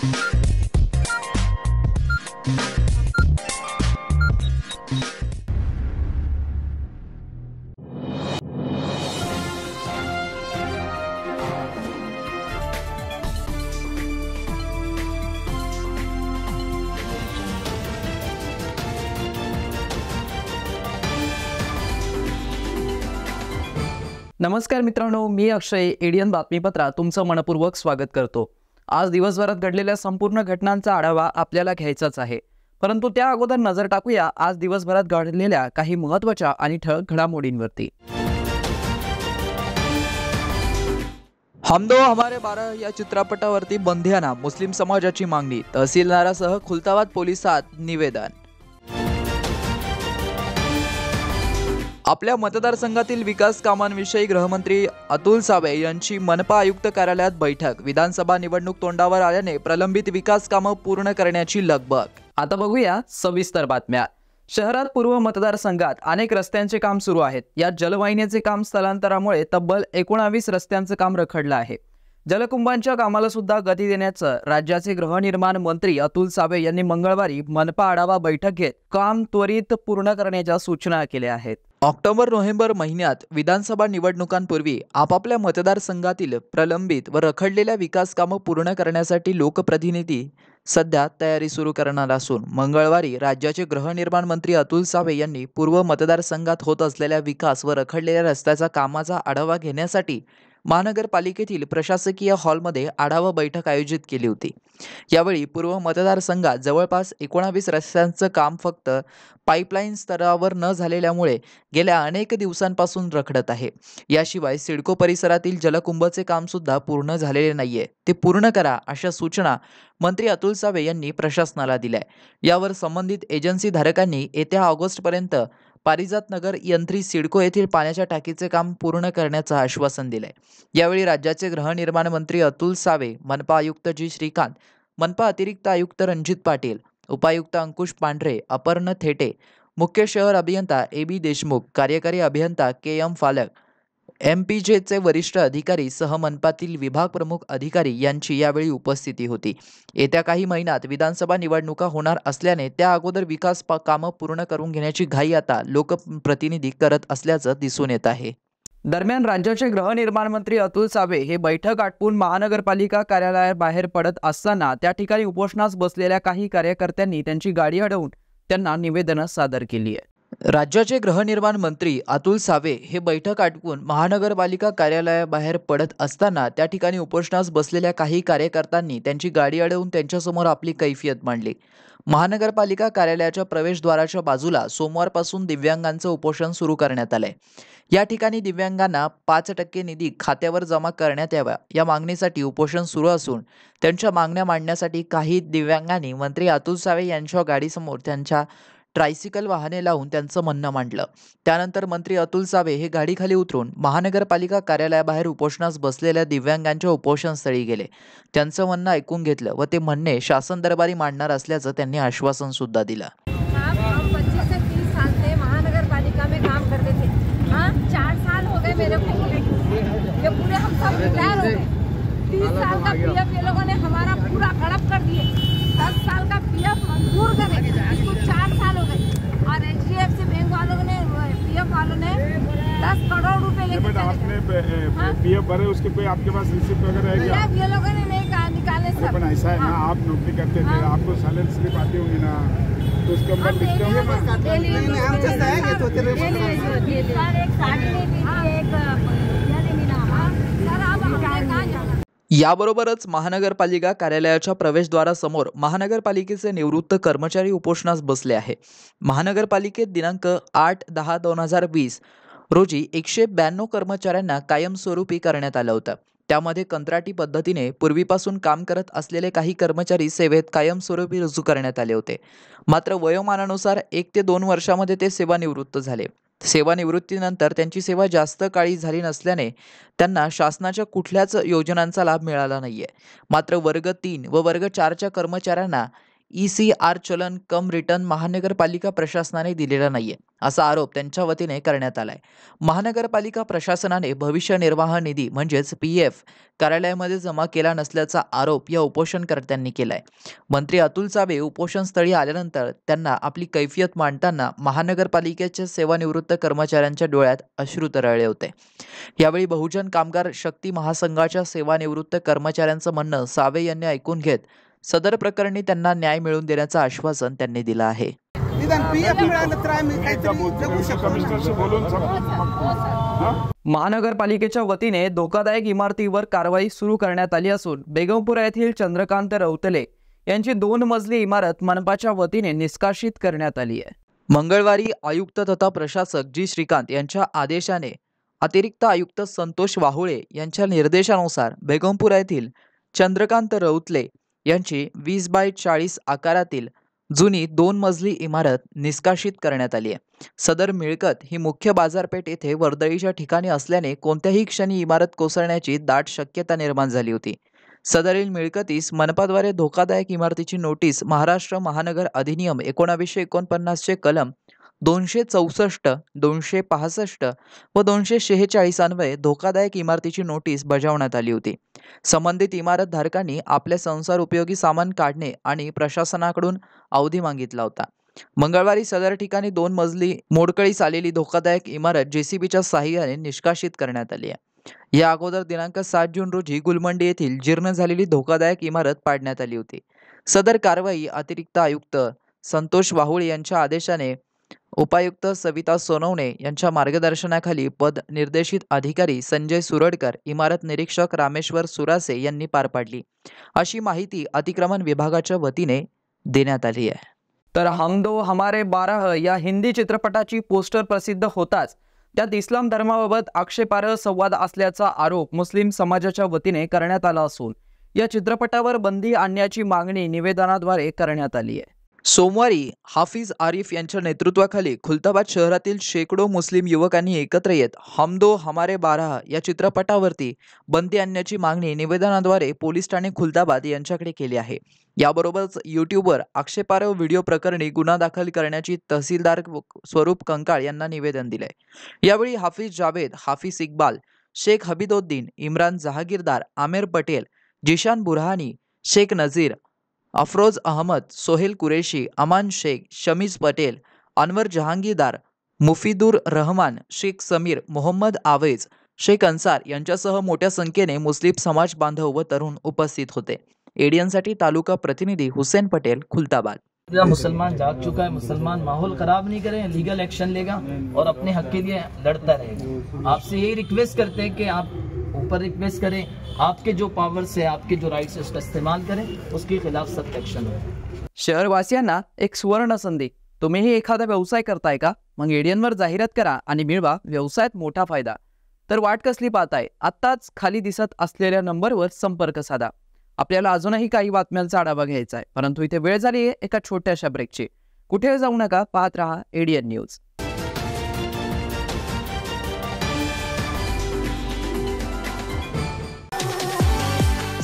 नमस्कार मित्रांनो, मी अक्षय एडियन बातमीपत्रात तुमचं मनपूर्वक स्वागत करतो। आज दिवसभरात घडलेल्या संपूर्ण घटनांचा आढावा आपल्याला घ्यायचाच आहे, परंतु त्या अगोदर नजर टाकूया आज दिवसभरात घडलेल्या काही महत्त्वाच्या आणि ठळक घडामोडींवरती। हम दो हमारे 12 या चित्रपटावरती बंदियाना मुस्लिम समाजाची मागणी, तहसीलदारासह खुलताबाद पोलिसात निवेदन। आपल्या मतदारसंघातील विकास कामांविषयी गृहमंत्री अतुल सावे यांची मनपा आयुक्त कार्यालयात बैठक। विधानसभा निवडणूक तोंडावर आल्याने प्रलंबित विकास कामं पूर्ण करण्याची लगबग। आता बघूया सविस्तर बातम्या। शहरात पूर्व मतदारसंघात अनेक रस्त्यांचे काम सुरू आहेत। यात जलवाहिनीचे काम स्थलांतरामुळे तब्बल 19 रस्त्यांचे काम रखडलं आहे। जलकुंभांच्या कामाला सुद्धा गती देण्याचं राज्याचे गृहनिर्माण मंत्री अतुल सावे यांनी मंगळवारी मनपा आढावा बैठक घेत काम त्वरित पूर्ण करण्याच्या सूचना केल्या आहेत। ऑक्टोबर-नोव्हेंबर महिन्यात विधानसभा निवडणुकांपूर्वी आपापल्या मतदारसंघातील प्रलंबित व रखडलेल्या विकास कामं पूर्ण करण्यासाठी लोकप्रतिनिधी सध्या तयारी सुरू करणार असून मंगळवारी राज्याचे गृहनिर्माण मंत्री अतुल सावे यांनी पूर्व मतदारसंघात होत असलेल्या विकास व रखडलेल्या रस्त्याचा कामाचा आढावा घेण्यासाठी महानगरपालिकेतील प्रशासकीय हॉलमध्ये आढावा बैठक आयोजित केली होती। यावेळी पूर्व मतदारसंघात जवळपास 19 रस्त्यांचं काम फक्त पाईपलाईन स्तरावर न झालेल्यामुळे गेल्या अनेक दिवसांपासून रखडत आहे। याशिवाय सिडको परिसरातील जलकुंभचे काम सुद्धा पूर्ण झालेले नाहीये, ते पूर्ण करा अशा सूचना मंत्री अतुल सावे यांनी प्रशासनाला दिल्या। यावर संबंधित एजन्सी धारकांनी येत्या ऑगस्टपर्यंत पारिजात नगर यंत्री सिडको येथील पाण्याच्या टाकीचे काम पूर्ण करण्याचं आश्वासन दिलंय। यावेळी राज्याचे गृहनिर्माण मंत्री अतुल सावे, मनपा आयुक्त जी श्रीकांत, मनपा अतिरिक्त आयुक्त रणजित पाटील, उपायुक्त अंकुश पांढरे, अपर्ण थेटे, मुख्य शहर अभियंता ए.बी. देशमुख, कार्यकारी अभियंता के.एम. फालक, MPJचे वरिष्ठ अधिकारी सह मनपातील विभाग प्रमुख अधिकारी यांची यावेळी उपस्थिती होती। येत्या काही महिन्यात विधानसभा निवडणुका होणार असल्याने त्या अगोदर विकास कामं पूर्ण करून घेण्याची घाई आता लोकप्रतिनिधी करत असल्याचं दिसून येत आहे। दरम्यान राज्याचे गृहनिर्माण मंत्री अतुल सावे हे बैठक आटपून महानगरपालिका कार्यालयाबाहेर पडत असताना त्या ठिकाणी उपोषणास बसलेल्या काही कार्यकर्त्यांनी त्यांची गाडी अडवून त्यांना निवेदनं सादर केली आहे। राज्याचे गृहनिर्माण मंत्री अतुल सावे हे बैठक आटपून महानगरपालिका कार्यालयाबाहेर पडत असताना त्या ठिकाणी उपोषणास बसलेल्या काही कार्यकर्त्यांनी त्यांची गाडी अडवून त्यांच्यासमोर आपली कैफियत मांडली। महानगरपालिका कार्यालयाच्या प्रवेशद्वाराच्या बाजूला सोमवारपासून दिव्यांगांचं उपोषण सुरू करण्यात आलंय। या ठिकाणी दिव्यांगांना 5% निधी खात्यावर जमा करण्यात यावा या मागणीसाठी उपोषण सुरू असून त्यांच्या मागण्या मांडण्यासाठी काही दिव्यांगांनी मंत्री अतुल सावे यांच्या गाडीसमोर त्यांच्या ट्रायसिकल वाहने लावून त्यांचं म्हणणं मांडलं। त्यानंतर मंत्री अतुल सावे हे गाडीखाली उतरून महानगरपालिका कार्यालयाबाहेर उपोषणास बसलेल्या दिव्यांगांच्या उपोषणस्थळी गेले। त्यांचं म्हणणं ऐकून घेतलं व ते म्हणणे शासन दरबारी मांडणार असल्याचं त्यांनी आश्वासन सुद्धा दिलं। 25 से 30 साल से महानगरपालिका में काम करते थे। 4 साल हो गए मेरे को, ये पूरे हम सब रिटायर हो गए। 30 साल का पीएफ ये लोगों ने हमारा पूरा हड़प कर दिए। 10 साल का पीएफ मंजूर करे, इसको 4 साल हो गए और HDFC बैंक वालों ने, पीएफ वालों ने 10 करोड़ रुपए लेके चले। आपने पीएफ भरे, उसके कोई आपके पास रिसिप्ट वगैरह है क्या? ये लोगों ने नहीं निकाले सब। ऐसा है ना, आप नौकरी करते थे, आपको सैलरी स्लिप आती होगी ना, तो उसके ऊपर लिखते होंगे। याबरोबरच महानगरपालिका कार्यालयाच्या प्रवेशद्वारासमोर महानगरपालिकेचे निवृत्त कर्मचारी उपोषणास बसले आहे। महानगरपालिकेत दिनांक 8/10/2020 रोजी 192 कर्मचाऱ्यांना कायमस्वरूपी करण्यात आलं होतं। त्यामध्ये कंत्राटी पद्धतीने पूर्वीपासून काम करत असलेले काही कर्मचारी सेवेत कायमस्वरूपी रुजू करण्यात आले होते। मात्र वयोमानानुसार 1 ते 2 वर्षामध्ये ते सेवानिवृत्त झाले। सेवानिवृत्तीनंतर त्यांची सेवा जास्त काळी झाली नसल्याने त्यांना शासनाच्या कुठल्याच योजनांचा लाभ मिळाला नाहीये। मात्र वर्ग 3 व वर्ग 4च्या कर्मचाऱ्यांना ECR चलन कम रिटर्न महानगरपालिका प्रशासनाने दिलेला नाहीये, असा आरोप त्यांच्या वतीने करण्यात आलाय. महानगरपालिका प्रशासनाने भविष्य निर्वाह निधी म्हणजेच PF कार्यालयामध्ये जमा केला नसल्याचा आरोप या उपोषणकर्त्यांनी केलाय. मंत्री अतुल सावे उपोषणस्थळी आल्यानंतर त्यांना आपली कैफियत मांडताना महानगरपालिकेच्या सेवानिवृत्त कर्मचाऱ्यांच्या डोळ्यात अश्रू तरळले होते. यावेळी बहुजन कामगार शक्ती महासंघाच्या सेवानिवृत्त कर्मचाऱ्यांचं म्हणणं सावे यांनी ऐकून घेत सदर प्रकरणी त्यांना न्याय मिळवून देण्याचं आश्वासन त्यांनी दिलं आहे. कमिशनरशी बोलून महानगरपालिकेच्या वतीने धोकादायक इमारतीवर कारवाई सुरू करण्यात आली असून बेगमपुरा येथील चंद्रकांत रौतले यांची 2 मजली इमारत मनपाच्या वतीने निष्कासित करण्यात आली आहे. मंगळवारी आयुक्त तथा प्रशासक जी श्रीकांत यांच्या आदेशाने अतिरिक्त आयुक्त संतोष वाहुळे यांच्या निर्देशानुसार बेगमपुरा येथील चंद्रकांत रौतले यांची 20x40 आकारातील जुनी 2 मजली इमारत निष्कासित करण्यात आली आहे. सदर मिळकत ही मुख्य बाजारपेठ येथे वर्दळीच्या ठिकाणी असल्याने कोणत्याही क्षणी इमारत कोसळण्याची दाट शक्यता निर्माण झाली होती. सदरील मिळकतीस मनपाद्वारे धोकादायक इमारतीची नोटीस महाराष्ट्र महानगर अधिनियम 1949 चे कलम 264, 265 व 246 अन्वये धोकादायक इमारतीची नोटीस बजावण्यात आली होती. संबंधित इमारत धारकांनी आपले संसार उपयोगी सामान काढणे आणि प्रशासनाकडून अवधी मागितला होता. मंगळवारी सदर ठिकाणी 2 मजली मोडकळीस आलेली धोकादायक इमारत JCBच्या साहाय्याने निष्कासित करण्यात आली आहे. या अगोदर दिनांक 7 जून रोजी गुलमंडी येथील जीर्ण झालेली धोकादायक इमारत पाडण्यात आली होती. सदर कारवाई अतिरिक्त आयुक्त संतोष वाहुळे यांच्या आदेशाने उपायुक्त सविता सोनवणे यांच्या मार्गदर्शनाखाली पद निर्देशित अधिकारी संजय सुरडकर, इमारत निरीक्षक रामेश्वर सुरासे यांनी पार पाडली, अशी माहिती अतिक्रमण विभागाच्या वतीने देण्यात आली आहे. तर हम दो हमारे 12 या हिंदी चित्रपटाची पोस्टर प्रसिद्ध होताच त्यात इस्लाम धर्माबाबत आक्षेपार्ह संवाद असल्याचा आरोप मुस्लिम समाजाच्या वतीने करण्यात आला असून या चित्रपटावर बंदी आणण्याची मागणी निवेदनाद्वारे करण्यात आली आहे. सोमवारी हाफिज आरिफ यांच्या नेतृत्वाखाली खुलताबाद शहरातील शेकडो मुस्लिम युवकांनी एकत्र येत हम दो हमारे 12 या चित्रपटावरती बंदी आणण्याची मागणी निवेदनाद्वारे पोलीस ठाणे खुलताबाद यांच्याकडे केली आहे. याबरोबरच यूट्यूबवर आक्षेपार्ह व्हिडिओ प्रकरणी गुन्हा दाखल करण्याची तहसीलदार स्वरूप कंकाळ यांना निवेदन दिले. यावेळी हाफिज जावेद, हाफिज इक्बाल, शेख हबीदुद्दीन, इम्रान जहागीरदार, आमिर पटेल, जिशान बुरहानी, शेख नजीर, अफरोज अहमद, सोहेल कुरेशी, अमान शेख, शमीज पटेल, अनवर जहांगीरदार, मुफिदुर रहमान, शेख समीर, मोहम्मद आवेज, शेख अन्सार यांच्यासह मोठ्या संख्येने मुस्लिम समाज बांधव व तरुण उपस्थित होते. एडियनसाठी तालुका प्रतिनिधी हुसेन पटेल, खुलताबाद. मुसलमान जाग चुका है, मुसलमान माहौल खराब नहीं करें, लीगल एक्शन लेगा और अपने हक के लिए लड़ता रहेगा. आपसे यही रिक्वेस्ट करते हैं कि आप ऊपर रिक्वेस्ट करें, आपके जो पावर्स है, आपके जो राइट्स है, उसका इस्तेमाल करें, उसके खिलाफ सख्त एक्शन हो. शहरवासियांना एक सुवर्ण संधी. तुम्हीही एखादा व्यवसाय करताय का? मग एडियनवर जाहिरात करा आणि मिळवा व्यवसायात मोठा फायदा. तर वाट कसली पाहताय? आत्ताच खाली दिसत असलेल्या नंबरवर संपर्क साधा. आपल्याला अजूनही काही बातम्यांचा आढावा घ्यायचा आहे, परंतु इथे वेळ झाली आहे एका छोट्याशा ब्रेकची. कुठे जाऊ नका, पाहत रहा एडियन न्यूज.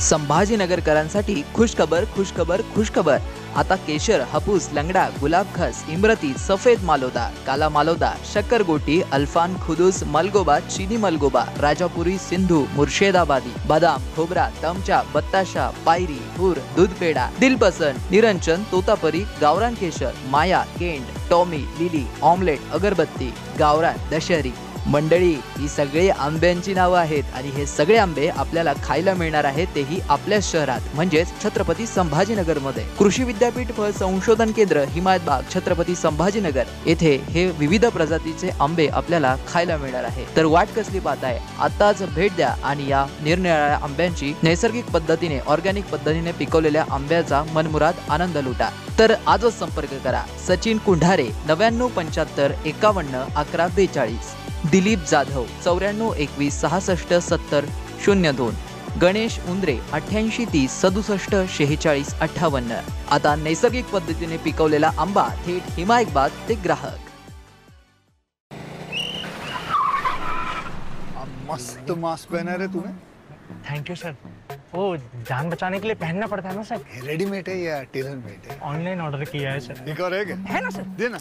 संभाजीनगरकरांसाठी खुशखबर, खुशखबर, खुशखबर. आता केशर, हापूस, लंगडा, गुलाबखस, इमरती, सफेद मालोदा, काला मालोदा, शक्करगोटी, अल्फान, खुदूस, मलगोबा, चीनी मलगोबा, राजापुरी, सिंधू, मुर्शिदाबादी, बदाम, खोबरा, तमचा, बत्ताशा, पायरी, हुर, दूध पेडा, दिलपसंद, निरंजन, तोतापरी, गावरान केशर, माया, केंट, टॉमी, लिली, ऑमलेट, अगरबत्ती, गावरान, दशहरी. मंडळी, ही सगळे आंब्यांची नावं आहेत आणि हे सगळे आंबे आपल्याला खायला मिळणार आहेत, तेही आपल्या शहरात म्हणजेच छत्रपती संभाजीनगर मध्ये. कृषी विद्यापीठ फळ संशोधन केंद्र, हिमायतबाग, छत्रपती संभाजीनगर येथे हे विविध प्रजातीचे आंबे आपल्याला खायला मिळणार आहे. तर वाट कसली पाहताय? आताच भेट द्या आणि या निरनिराळ्या आंब्यांची नैसर्गिक पद्धतीने, ऑर्गॅनिक पद्धतीने पिकवलेल्या आंब्याचा मनमुराद आनंद लुटा. तर आजच संपर्क करा. सचिन कुंढारे 9975 51 11 42, दिलीप जाधव 94 21 66 70 02, गणेश उंद्रे 88 30 67 46 58. आता नैसर्गिक पद्धतीने पिकवलेला आंबा थेट हिमायतबाग ते ग्राहक. मस्त मास्क पहना रे तूने. Thank you sir. वो जान बचाने के लिए पहनना पड़ता है ना सर। रेडीमेड है या टेलर मेड है? ऑनलाइन ऑर्डर किया है सर। एक और है क्या? है ना सर। देना।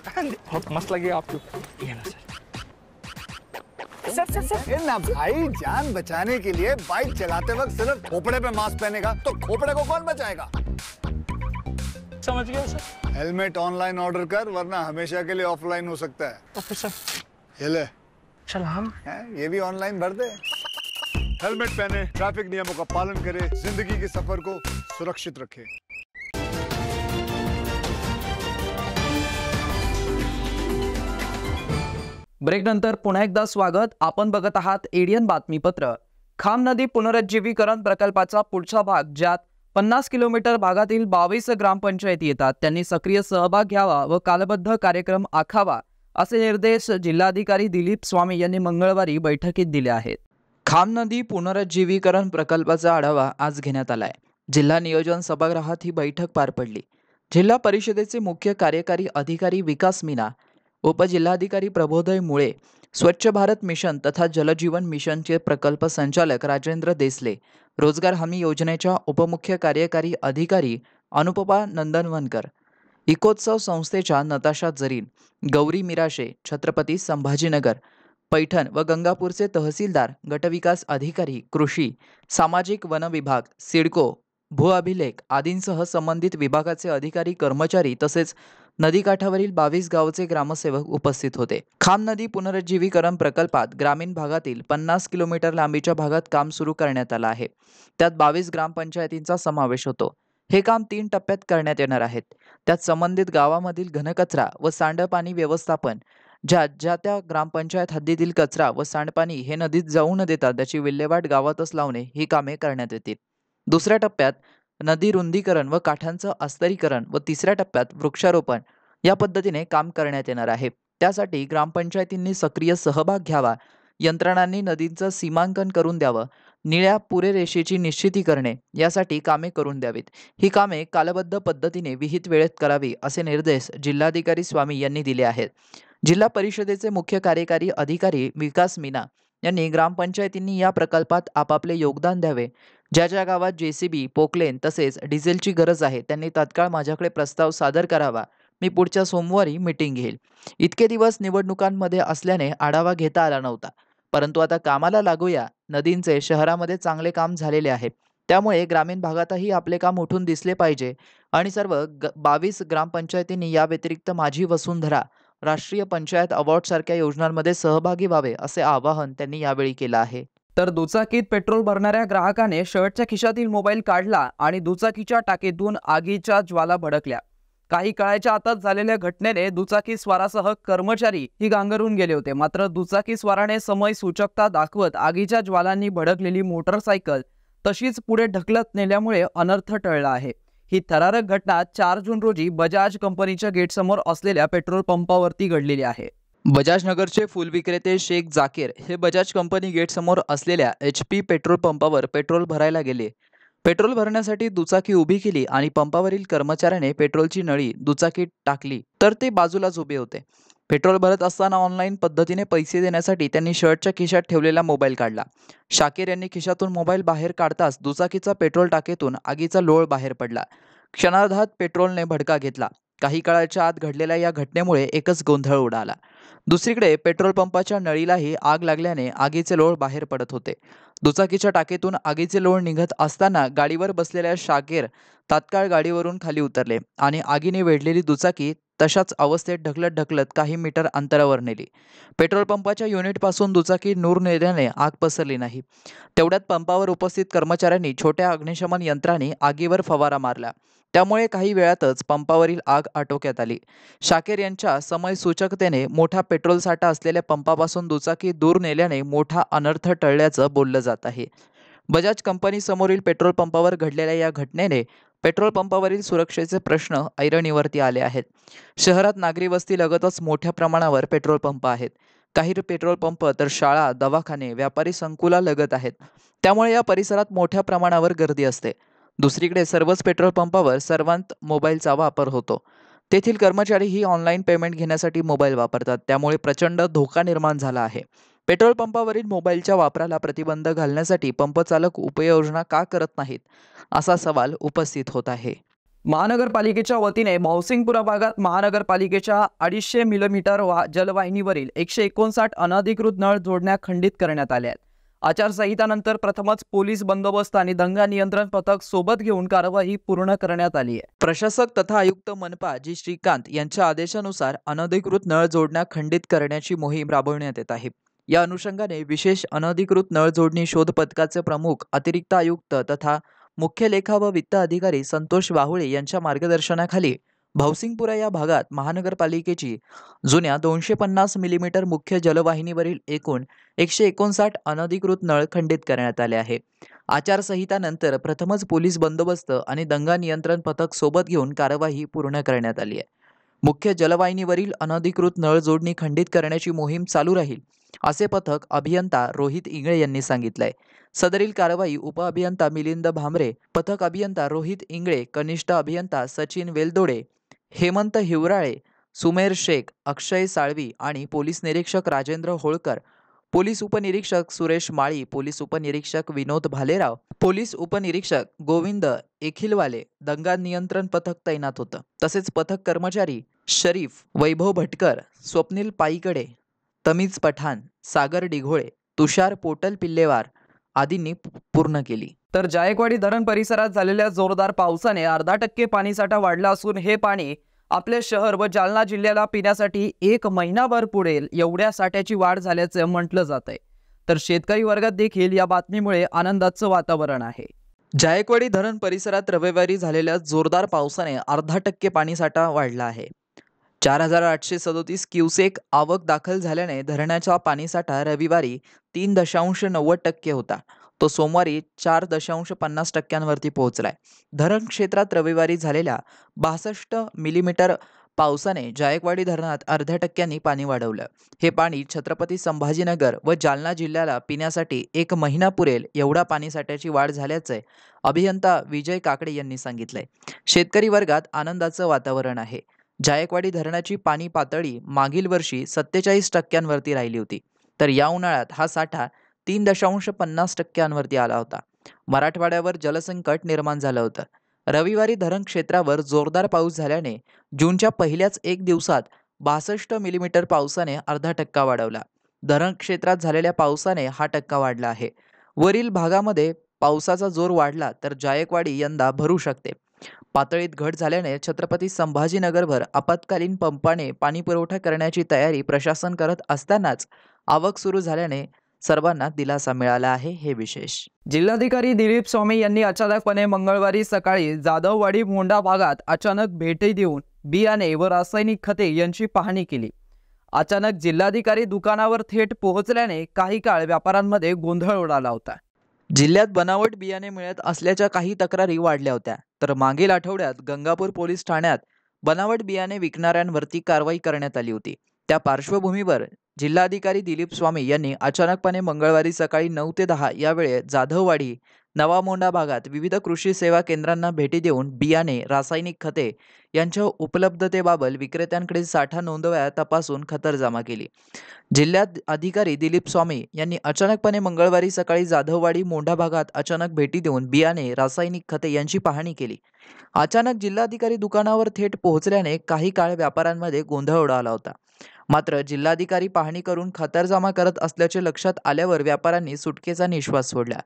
बहुत मस्त लगे आपको। ये ना सर। ए ना भाई, जान बचाने के लिए बाइक चलाते वक्त सिर्फ खोपड़े पे मास्क पहनेगा तो खोपड़े को कौन बचाएगा? समझ गया सर। हेलमेट ऑनलाइन ऑर्डर कर, वरना हमेशा के लिए ऑफलाइन हो सकता है। Okay sir. ये ले, सलाम। ये भी ऑनलाइन भर दे। हेलमेट पहने, ट्रैफिक नियमों का पालन करे, जिंदगी के सफर को सुरक्षित रखे। ब्रेक नंतर पुन्हा एकदा स्वागत. आपण बघत आहात एडियन बातमीपत्र. खाम नदी पुनरुज्जीवीकरण प्रकल्पाचा पुढचा भाग, ज्यात 50 किलोमीटर भागातील 22 ग्रामपंचायती येतात, त्यांनी सक्रिय सहभाग घ्यावा व कालबद्ध कार्यक्रम आखावा असे निर्देश जिल्हाधिकारी दिलीप स्वामी यांनी मंगळवारी बैठकीत दिले आहेत. खाम नदी पुनरुज्जीवीकरण प्रकल्पाचा आढावा आज घेण्यात आलाय. जिल्हा नियोजन सभागृहात ही बैठक पार पडली. जिल्हा परिषदेचे मुख्य कार्यकारी अधिकारी विकास मीना, उपजिल्हाधिकारी प्रबोधय मुळे, स्वच्छ भारत मिशन तथा जलजीवन मिशनचे प्रकल्प संचालक राजेंद्र देसले, रोजगार हमी योजनेच्या उपमुख्य कार्यकारी अधिकारी अनुपमा नंदनवनकर, इकोत्सव संस्थेच्या नताशा जरीन, गौरी मिराशे, छत्रपती संभाजीनगर, पैठण व गंगापूरचे तहसीलदार, गटविकास अधिकारी, कृषी, सामाजिक वन विभाग, सिडको, भू अभिलेख आदींसह संबंधित विभागाचे अधिकारी कर्मचारी तसेच नदीकाठावरील 22 गावचे ग्रामसेवक उपस्थित होते. खाम नदी पुनरुज्जीवीकरण प्रकल्पात ग्रामीण भागातील 50 किलोमीटर लांबीच्या भागात काम सुरू करण्यात आलं आहे. त्यात 22 ग्रामपंचायतींचा समावेश होतो. हे काम 3 टप्प्यात करण्यात येणार आहेत. त्यात संबंधित गावामधील घनकचरा व सांडपाणी व्यवस्थापन, ज्या त्या ग्रामपंचायत हद्दीतील कचरा व सांडपाणी हे नदीत जाऊ न देता त्याची विल्हेवाट गावातच लावणे ही कामे करण्यात येतील. दुसऱ्या टप्प्यात नदी रुंदीकरण व काठांचं अस्तरीकरण व तिसऱ्या टप्प्यात वृक्षारोपण या पद्धतीने काम करण्यात येणार आहे. त्यासाठी ग्रामपंचायतींनी सक्रिय सहभाग घ्यावा, यंत्रणांनी नदींचं सीमांकन करून द्यावं, निळ्या पुरेरेषेची निश्चिती करणे यासाठी कामे करून द्यावीत. ही कामे कालबद्ध पद्धतीने विहित वेळेत करावी असे निर्देश जिल्हाधिकारी स्वामी यांनी दिले आहेत. जिल्हा परिषदेचे मुख्य कार्यकारी अधिकारी विकास मीना यांनी ग्रामपंचायतींनी या प्रकल्पात आपापले योगदान द्यावे. ज्या गावात जेसीबी, पोकलेन तसेच डिझेलची गरज आहे त्यांनी तात्काळ माझ्याकडे प्रस्ताव सादर करावा. मी पुढच्या सोमवारी मीटिंग घेईल. इतके दिवस निवडणुकांमध्ये असल्याने आढावा घेता आला नव्हता, परंतु आता कामाला लागूया. नदींचे शहरामध्ये चांगले काम झालेले आहे, त्यामुळे ग्रामीण भागातही आपले काम उठून दिसले पाहिजे आणि सर्व 22 ग्रामपंचायतींनी या व्यतिरिक्त माझी वसुंधरा, राष्ट्रीय पंचायत अवॉर्ड सारख्या योजनांमध्ये सहभागी व्हावे असे आवाहन त्यांनी यावेळी केलं आहे. तर दुचाकीत पेट्रोल भरणाऱ्या ग्राहकाने शर्टच्या खिशातील मोबाईल काढला आणि दुचाकीच्या टाकीतून आगीच्या ज्वाला भडकल्या. काही काळाच्या आतच झालेल्या घटनेने दुचाकी स्वारासह कर्मचारी ही गांगरून गेले होते. मात्र दुचाकी स्वाराने समय सूचकता दाखवत आगीच्या ज्वालांनी भडकलेली मोटरसायकल तशीच पुढे ढकलत नेल्यामुळे अनर्थ टळला आहे. ही थरारक घटना 4 जून रोजी बजाज कंपनीच्या गेटसमोर असलेल्या पेट्रोल पंपावरती घडलेली आहे. बजाज नगरचे फुल विक्रेते शेख जाकीर हे बजाज कंपनी गेट समोर असलेल्या HP पेट्रोल पंपावर पेट्रोल भरायला गेले. पेट्रोल भरण्यासाठी दुचाकी उभी केली आणि पंपावरील कर्मचाऱ्याने पेट्रोलची नळी दुचाकीत टाकली तर ते बाजूलाच उभे होते. पेट्रोल भरत असताना ऑनलाईन पद्धतीने पैसे देण्यासाठी त्यांनी शर्टच्या खिशात ठेवलेला मोबाईल काढला. शाकीर यांनी खिशातून मोबाईल बाहेर काढताच दुचाकीचा पेट्रोल टाकीतून आगीचा लोळ बाहेर पडला. क्षणार्धात पेट्रोलने भडका घेतला. काही काळाच्या आत घडलेल्या या घटनेमुळे एकच गोंधळ उडाला. दुसरीकडे पेट्रोल पंपाच्या नळीलाही आग लागल्याने आगीचे लोळ बाहेर पडत होते. दुचाकीच्या टाकीतून आगीचे लोळ निघत असताना गाडीवर बसलेल्या शाकीर तात्काळ गाडीवरून खाली उतरले आणि आगीने वेढलेली दुचाकी तशाच अवस्थेत ढकलत ढकलत काही मीटर अंतरावर नेली. पेट्रोल पंपाच्या युनिटपासून दुचाकी दूर नेल्याने आग पसरली नाही. तेवढ्यात पंपावर उपस्थित कर्मचाऱ्यांनी छोट्या अग्निशमन यंत्राने आगीवर फवारा मारला. त्यामुळे काही वेळातच पंपावरील आग आटोक्यात आली. शाकीर यांच्या समय सूचकतेने मोठा पेट्रोल साठा असलेल्या पंपापासून दुचाकी दूर नेल्याने मोठा अनर्थ टळल्याचं बोललं जात आहे. बजाज कंपनी समोरील पेट्रोल पंपावर घडलेल्या या घटनेने पेट्रोल पंपावरील सुरक्षेचे प्रश्न ऐरणीवरती आले आहेत. शहरात नागरी वस्ती लगतच मोठ्या प्रमाणावर पेट्रोल पंप आहेत. काही पेट्रोल पंप तर शाळा, दवाखाने, व्यापारी संकुला लगत आहेत. त्यामुळे या परिसरात मोठ्या प्रमाणावर गर्दी असते. दुसरीकडे सर्वच पेट्रोल पंपावर सर्वांत मोबाईलचा वापर होतो. तेथील कर्मचारीही ऑनलाईन पेमेंट घेण्यासाठी मोबाईल वापरतात. त्यामुळे प्रचंड धोका निर्माण झाला आहे. पेट्रोल पंपावरील मोबाईलच्या वापराला प्रतिबंध घालण्यासाठी पंप चालक उपाययोजना का करत नाहीत असा सवाल उपस्थित होत आहे। महानगरपालिकेच्या वतीने भाऊसिंगपुरा भागात महानगरपालिकेच्या 250 मिलीमीटर जलवाहिनीवरील 159 अनधिकृत नळ जोडण्या खंडित करण्यात आल्या आहेत। आचारसंहितानंतर प्रथमच पोलीस बंदोबस्त आणि दंगा नियंत्रण पथक सोबत घेऊन कारवाई पूर्ण करण्यात आली आहे। प्रशासक तथा आयुक्त मनपा जी श्रीकांत यांच्या आदेशानुसार अनधिकृत नळ जोडण्या खंडित करण्याची मोहीम राबवण्यात येत आहे। या अनुषंगाने विशेष अनधिकृत नळ जोडणी शोध पथकाचे प्रमुख अतिरिक्त आयुक्त तथा मुख्य लेखा व वित्त अधिकारी संतोष वाहुळे यांच्या मार्गदर्शनाखाली भाऊसिंगपुरा या भागात महानगरपालिकेची जुन्या 250 मिलीमीटर मुख्य जलवाहिनीवरील एकूण 159 अनधिकृत नळ खंडित करण्यात आले आहे। आचारसंहितानंतर प्रथमच पोलीस बंदोबस्त आणि दंगा नियंत्रण पथक सोबत घेऊन कारवाई पूर्ण करण्यात आली आहे। मुख्य जलवाहिनीवरील अनधिकृत नळ जोडणी खंडित करण्याची मोहीम चालू राहील असे पथक अभियंता रोहित इंगळे यांनी सांगितलंय। सदरील कारवाई उपअभियंता मिलिंद भामरे, पथक अभियंता रोहित इंगळे, कनिष्ठ अभियंता सचिन वेलदोडे, हेमंत हिवराळे, सुमेर शेख, अक्षय साळवी आणि पोलीस निरीक्षक राजेंद्र होळकर, पोलीस उपनिरीक्षक सुरेश माळी, पोलीस उपनिरीक्षक विनोद भालेराव, पोलीस उपनिरीक्षक गोविंद एखिलवाले, दंगा नियंत्रण पथक तैनात होतं। तसेच पथक कर्मचारी शरीफ, वैभव भटकर, स्वप्नील पाईकडे, तमीज पठाण, सागर डिघोळे, तुषार पोटल पिल्लेवार आदींनी पूर्ण केली। तर जायकवाडी धरण परिसरात झालेल्या जोरदार पावसाने 0.5% पाणीसाठा वाढला असून हे पाणी आपले शहर व जालना जिल्ह्याला पिण्यासाठी 1 महिनाभर पुरेल एवढ्या साठ्याची वाढ झाल्याचे म्हटलं जात आहे। तर शेतकरी वर्गात देखील या बातमीमुळे आनंदाचं वातावरण आहे। जायकवाडी धरण परिसरात रविवारी झालेल्या जोरदार पावसाने 0.5% पाणीसाठा वाढला आहे। 4837 क्युसेक आवक दाखल झाल्याने धरणाचा पाणीसाठा रविवारी 3.90% होता, तो सोमवारी 4.50% पोहोचलाय। धरण क्षेत्रात रविवारी झालेल्या 62 मिलीमीटर पावसाने जायकवाडी धरणात 0.5% पाणी वाढवलं। हे पाणी छत्रपती संभाजीनगर व जालना जिल्ह्याला पिण्यासाठी 1 महिना पुरेल एवढा पाणीसाठ्याची वाढ झाल्याचे अभियंता विजय काकडे यांनी सांगितलंय। शेतकरी वर्गात आनंदाचं वातावरण आहे। जायकवाडी धरणाची पाणी पातळी मागील वर्षी 47% राहिली होती, तर या उन्हाळ्यात हा साठा 3.50% आला होता। मराठवाड्यावर जलसंकट निर्माण झालं होतं। रविवारी धरण क्षेत्रावर जोरदार पाऊस झाल्याने जूनच्या पहिल्याच 1 दिवसात 62 मिलीमीटर पावसाने 0.5% वाढवला। धरण क्षेत्रात झालेल्या पावसाने हा टक्का वाढला आहे। वरील भागामध्ये पावसाचा जोर वाढला तर जायकवाडी यंदा भरू शकते। पातळीत घट झाल्याने छत्रपती संभाजीनगरभर आपत्कालीन पंपाने पाणी पुरवठा करण्याची तयारी प्रशासन करत असतानाच आवक सुरू झाल्याने सर्वांना दिलासा मिळाला आहे, हे विशेष। जिल्हाधिकारी दिलीप स्वामी यांनी अचानकपणे मंगळवारी सकाळी जाधववाडी मोंढा भागात अचानक भेटी देऊन बियाणे व रासायनिक खते यांची पाहणी केली। अचानक जिल्हाधिकारी दुकानावर थेट पोहोचल्याने काही काळ व्यापाऱ्यांमध्ये गोंधळ उडाला होता। जिल्ह्यात बनावट बियाणे मिळत असल्याच्या काही तक्रारी वाढल्या होत्या, तर मागील आठवड्यात गंगापूर पोलीस ठाण्यात बनावट बियाणे विकणाऱ्यांवरती कारवाई करण्यात आली होती। त्या पार्श्वभूमीवर जिल्हाधिकारी दिलीप स्वामी यांनी अचानकपणे मंगळवारी सकाळी 9 ते 10 या वेळेत जाधववाडी नवा मोंढा भागात विविध कृषी सेवा केंद्रांना भेटी देऊन बियाणे, रासायनिक खते यांच्या उपलब्धतेबाबत विक्रेत्यांकडे साठा नोंदवया तपासून खातरजमा केली। जिल्ह्यात अधिकारी दिलीप स्वामी यांनी अचानकपणे मंगळवारी सकाळी जाधववाडी मोंढा भागात अचानक भेटी देऊन बियाणे, रासायनिक खते यांची पाहणी केली। अचानक जिल्हाधिकारी दुकानावर थेट पोहोचल्याने काही काळ व्यापाऱ्यांमध्ये गोंधळ उडाला होता। मात्र जिल्हाधिकारी पाहणी करून खातरजमा करत असल्याचे लक्षात आल्यावर व्यापाऱ्यांनी सुटकेचा निश्वास सोडला।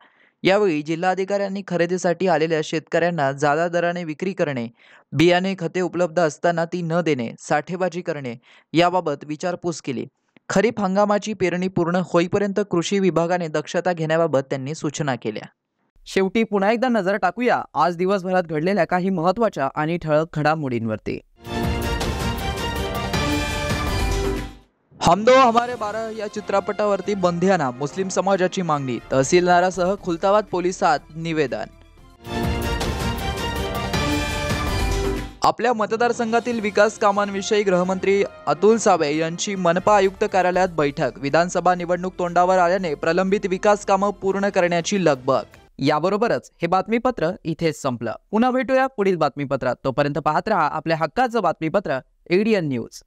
यावेळी जिल्हाधिकाऱ्यांनी खरेदीसाठी आलेल्या शेतकऱ्यांना जादा दराने विक्री करणे, बियाणे खते उपलब्ध असताना ती न देणे, साठेबाजी करणे याबाबत विचारपूस केली। खरीप हंगामाची पेरणी पूर्ण होईपर्यंत कृषी विभागाने दक्षता घेण्याबाबत त्यांनी सूचना केल्या। शेवटी पुन्हा एकदा नजर टाकूया आज दिवसभरात घडलेल्या काही महत्त्वाच्या आणि ठळक घडामोडींवरती। हम दो हमारे 12 या चित्रपटावरती बंदी आणा, मुस्लिम समाजाची मागणी, तहसीलदारासह खुलताबाद पोलिसात निवेदन। आपल्या मतदारसंघातील विकास कामांविषयी गृहमंत्री अतुल सावे यांची मनपा आयुक्त कार्यालयात बैठक। विधानसभा निवडणूक तोंडावर आल्याने प्रलंबित विकास कामं पूर्ण करण्याची लगबग। याबरोबरच हे बातमीपत्र इथेच संपलं। पुन्हा भेटूया पुढील बातमीपत्रात। तोपर्यंत पाहत रहा आपल्या हक्काचं बातमीपत्र एडीएन न्यूज।